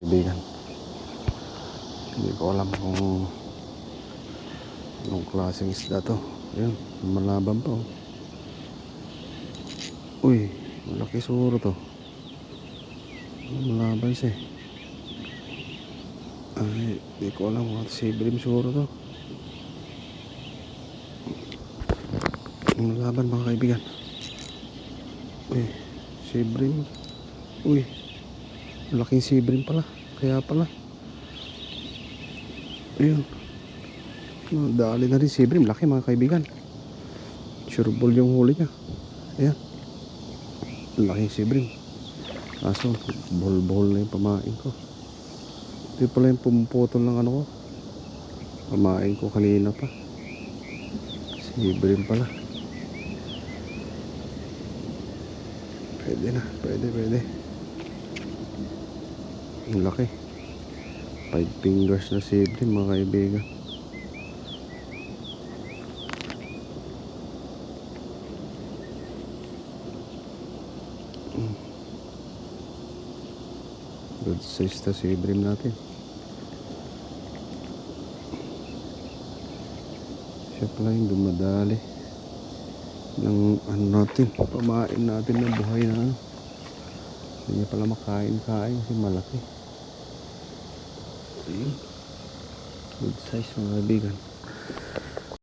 Kaibigan, hindi ko alam kung anong klaseng isda to. Ayun, malaban pa oh. Uy, malaki suro to. Malaban siya. Ay, hindi ko alam kung sibrim suro to. Malaban mga kaibigan. Uy, sibrim. Uy, malaking sibrim pala. Kaya pala. Ayun. Dali na rin sibrim. Laki mga kaibigan. Sureball yung huli niya. Ayan. Laking sibrim. Kaso, bol-bol na yung pamain ko. Ito pala yung pumuputol ng ano ko. Pamain ko kanina pa. Sibrim pala. Pwede na. Pwede. Ang laki. 5 fingers na sibrim mga kaibigan. Good size na sibrim natin. Siya pala yung dumadali ng ano natin, pamain natin na buhay na ano. Hindi niya pala makain-kain kasi malaki. Ayun. Good size mga kaibigan.